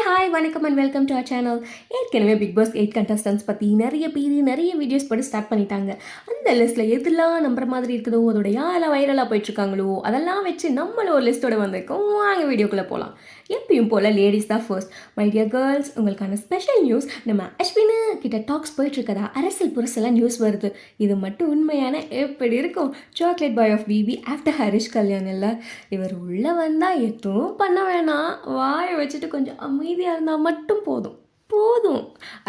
Hi வணக்கம் and welcome to our channel. ஏற்கனவே Bigg Boss 8 contestants பற்றி நிறைய பேர் நிறைய வீடியோஸ் போட்டு ஸ்டார்ட் பண்ணிட்டாங்க. அந்த லிஸ்ட்டில் எதெல்லாம் நம்புற மாதிரி இருக்குதோ, அதோட யாரெல்லாம் வைரலாக போயிட்டுருக்காங்களோ அதெல்லாம் வச்சு நம்மளும் ஒரு லிஸ்ட்டோட வந்திருக்கோம். வாங்க வீடியோக்குள்ளே போகலாம். எப்பயும் போல் லேடிஸ் தான் ஃபர்ஸ்ட். மை டியர் கேர்ள்ஸ், உங்களுக்கான ஸ்பெஷல் நியூஸ். நம்ம அஸ்வினு கிட்ட டாக்ஸ் போயிட்டுருக்கதா அரசியல் புரசெல்லாம் நியூஸ் வருது. இது மட்டும் உண்மையான எப்படி இருக்கும்? Chocolate boy of BB after Harish Kalyan இல்லை. இவர் உள்ளே வந்தால் எதுவும் பண்ண வேணாம், வாயை வச்சுட்டு கொஞ்சம் அமைதியாக இருந்தால் மட்டும் போதும்.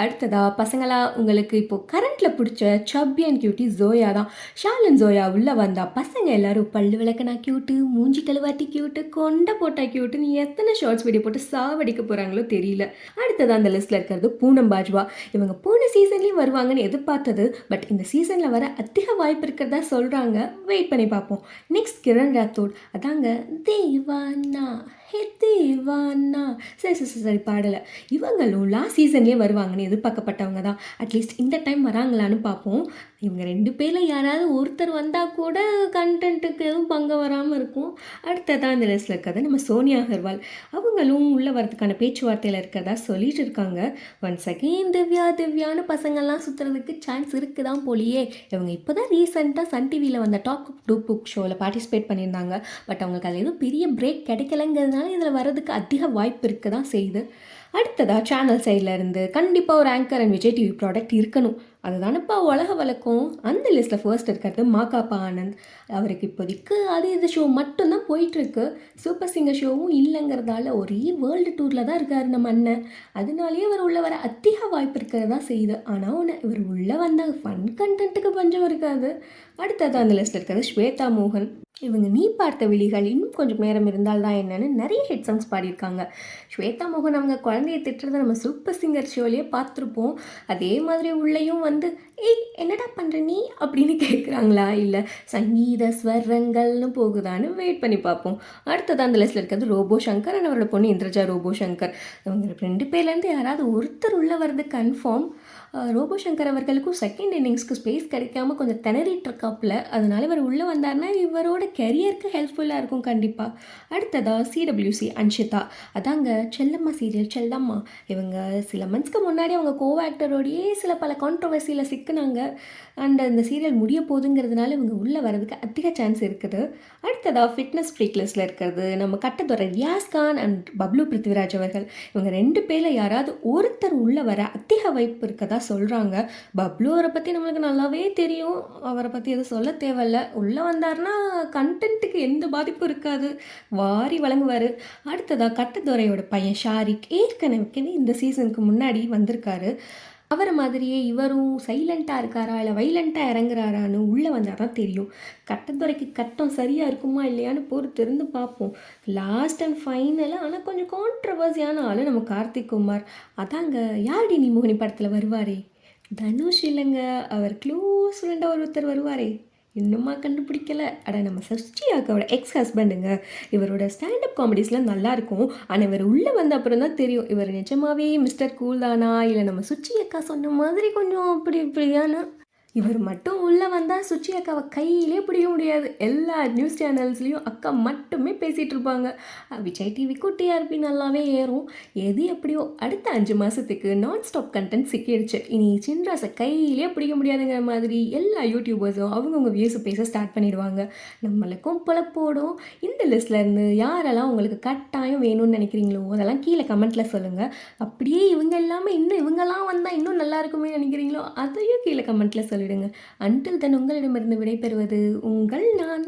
அடுத்ததா பசங்களா, உங்களுக்கு இப்போது கரண்ட்டில் பிடிச்ச சப்பி அண்ட் கியூட்டி ஜோயா தான். ஷாலன் ஜோயா உள்ளே வந்தா பசங்க எல்லாரும் பல்லு விளக்குனா க்யூட்டு, மூஞ்சி கழுவாட்டி க்யூட்டு, கொண்டை போட்டா க்யூட்டுன்னு எத்தனை ஷார்ட்ஸ் வீடியோ போட்டு சாவடிக்க போகிறாங்களோ தெரியல. அடுத்ததான் அந்த லிஸ்ட்டில் இருக்கிறது பூனம் பாஜ்வா. இவங்க போன சீசன்லேயும் வருவாங்கன்னு எதிர்பார்த்தது, பட் இந்த சீசனில் வர அதிக வாய்ப்பு இருக்கிறதா சொல்கிறாங்க. வெயிட் பண்ணி பார்ப்போம். நெக்ஸ்ட் கிரண் ராத்தோட். அதாங்க தேவானா தேவானா சரி பாடலை. இவங்களும் லாஸ்ட் சீசன்லேயே வருவாங்கன்னு எதிர்பார்க்கப்பட்டவங்க தான். அட்லீஸ்ட் இந்த டைம் வராங்களான்னு பார்ப்போம். இவங்க 2 பேரில் யாராவது ஒருத்தர் வந்தால் கூட கண்டென்ட்டுக்கு எதுவும் பங்கு வராமல் இருக்கும். அடுத்ததான் இந்த லிஸ்ட்டில் இருக்கிறது நம்ம சோனியா அகர்வால். அவங்களும் உள்ளே வரதுக்கான பேச்சுவார்த்தையில் இருக்கிறதா சொல்லிட்டு இருக்காங்க. ஒன்ஸ் அகெயின் திவ்யான்னு பசங்கள்லாம் சுற்றுறதுக்கு சான்ஸ் இருக்குதான் போலியே. இவங்க இப்போ தான் ரீசெண்டாக சன் டிவியில் வந்த டாக் டூ புக் ஷோவில் பார்ட்டிசிபேட் பண்ணியிருந்தாங்க. பட் அவங்களுக்கு அதில் எதுவும் பெரிய பிரேக் கிடைக்கலங்கிறதுனால இதில் வர்றதுக்கு அதிக வாய்ப்பு இருக்க தான் செய்யுது. அடுத்ததாக சேனல் சைடில் இருந்து கண்டிப்பாக ஒரு anchor and Vijay TV product இருக்கணும். அதுதானப்பா உலக வழக்கம். அந்த லிஸ்ட்டில் ஃபர்ஸ்ட் இருக்கிறது மாகாப்பா ஆனந்த். அவருக்கு இப்போதைக்கு அது இது ஷோ மட்டும்தான் போயிட்டுருக்கு. சூப்பர் சிங்கர் ஷோவும் இல்லைங்கிறதால ஒரே வேர்ல்டு டூரில் தான் இருக்கார் நம்ம அண்ணன். அதனாலேயே இவர் உள்ளே வர அதிக வாய்ப்பு இருக்கிறதா செய்யுது. ஆனால் ஒன்று, இவர் உள்ளே வந்த ஃபன் கண்டென்ட்டுக்கு பஞ்சம் இருக்காது. அடுத்தது அந்த லிஸ்ட்டில் இருக்கிறது ஸ்வேதா மோகன். இவங்க நீ பார்த்த விழிகள் இன்னும் கொஞ்சம் நேரம் இருந்தால் தான் என்னன்னு நிறைய ஹிட் சாங்ஸ் பாடியிருக்காங்க. ஸ்வேதா மோகன் அவங்க குழந்தைய திட்டுறதை நம்ம சூப்பர் சிங்கர் ஷோலேயே பார்த்துருப்போம். அதே மாதிரி உள்ளேயும் வந்து என்னடா பண்ணுற நீ அப்படின்னு கேட்குறாங்களா, இல்லை சங்கீத ஸ்வரங்கள்னு போகுதான்னு வெயிட் பண்ணி பார்ப்போம். அடுத்தது அந்த லிஸ்ட்டில் இருக்கிறது ரோபோ சங்கர் அண்ட் அவரோட பொண்ணு இந்திரஜா ரோபோ சங்கர். இவங்க 2 பேர்லேருந்து யாராவது ஒருத்தர் உள்ளே வர்றது கன்ஃபார்ம். ரோபோ சங்கர் அவர்களுக்கும் செகண்ட் இன்னிங்ஸ்க்கு ஸ்பேஸ் கிடைக்காம கொஞ்சம் திணறிட்டு இருக்காப்புல. அதனால இவர் உள்ளே வந்தார்னா இவரோட கெரியருக்கு ஹெல்ப்ஃபுல்லாக இருக்கும் கண்டிப்பாக. அடுத்ததாக சிடபிள்யூசி அன்ஷிதா. அதாங்க செல்லம்மா சீரியல் செல்லம்மா. இவங்க சில மந்த்ஸ்க்கு முன்னாடி அவங்க கோஆக்டரோடையே பல கான்ட்ரவர்சியில் சிக்கினாங்க. அண்ட் அந்த சீரியல் முடிய போகுதுங்கிறதுனால இவங்க உள்ளே வரதுக்கு அதிக சான்ஸ் இருக்குது. அடுத்ததாக ஃபிட்னஸ் ஃப்ரீக் லிஸ்ட்டில் இருக்கிறது நம்ம கட்டத்துறை ரியாஸ் கான் அண்ட் பப்ளு பிருத்திவிராஜ் அவர்கள். இவங்க 2 பேரில் யாராவது ஒருத்தர் உள்ளே வர அதிக வாய்ப்பு இருக்கதா சொல்கிறாங்க. பப்ளு அவரை பற்றி நம்மளுக்கு நல்லாவே தெரியும். அவரை பற்றி எதுவும் சொல்ல தேவையில்ல. உள்ளே வந்தார்னா கண்டென்ட்டுக்கு எந்த பாதிப்பும் இருக்காது, வாரி வழங்குவார். அடுத்ததாக கட்டத்துறையோட பையன் ஷாரிக் ஏற்கனவே இந்த சீசனுக்கு முன்னாடி வந்திருக்காரு. அவரை மாதிரியே இவரும் சைலண்ட்டாக இருக்காரா இல்லை வைலண்ட்டாக இறங்குறாரான்னு உள்ளே வந்தால் தான் தெரியும். கட்டத்துறைக்கு கட்டம் சரியாக இருக்குமா இல்லையான்னு பொறுத்திருந்து பார்ப்போம். லாஸ்ட் அண்ட் ஃபைனலாக ஆனால் கொஞ்சம் கான்ட்ரவர்சியான ஆள் நம்ம கார்த்திக் குமார். அதாங்க யாடி நீ மோகினி படத்தில் வருவாரே தனுஷ் இல்லைங்க, அவர் க்ளோஸ் ஃப்ரெண்டாக ஒருத்தர் வருவாரே, இன்னுமா கண்டுபிடிக்கல. நம்ம சஷ்டி அக்காவோட எக்ஸ் ஹஸ்பண்டுங்க. இவரோட ஸ்டாண்டப் காமெடிஸ்லாம் நல்லாயிருக்கும். ஆனால் இவர் உள்ளே வந்த அப்புறம் தான் தெரியும் இவர் நிஜமாவே மிஸ்டர் கூல் தானா இல்லை நம்ம சுச்சி அக்கா சொன்ன மாதிரி கொஞ்சம் இப்படியானா. இவர் மட்டும் உள்ளே வந்தால் சுச்சி அக்காவை கையிலே பிடிக்க முடியாது. எல்லா நியூஸ் சேனல்ஸ்லேயும் அக்கா மட்டுமே பேசிகிட்டு இருப்பாங்க. விஜய் டிவிக்கும் டிஆர்பி நல்லாவே ஏறும். எது எப்படியோ அடுத்த 5 மாதத்துக்கு நான் ஸ்டாப் கண்டென்ட் சிக்கிடுச்சு. இனி சின்ராஸை கையிலே பிடிக்க முடியாதுங்கிற மாதிரி எல்லா யூடியூபர்ஸும் அவங்கவுங்க வியூஸை பேச ஸ்டார்ட் பண்ணிடுவாங்க. நம்மளுக்கும் பொழப்போடும். இந்த லிஸ்ட்டில் இருந்து யாரெல்லாம் உங்களுக்கு கட்டாயம் வேணும்னு நினைக்கிறீங்களோ அதெல்லாம் கீழே கமெண்ட்டில் சொல்லுங்கள். அப்படியே இவங்க இல்லாமல் இன்னும் இவங்கெல்லாம் வந்தால் இன்னும் நல்லா இருக்குமே நினைக்கிறீங்களோ அதையும் கீழே கமெண்ட்டில் சொல்லுங்கள். அன்டில் தென் உங்களிடமிருந்து விடைபெறுவது உங்கள் நான்.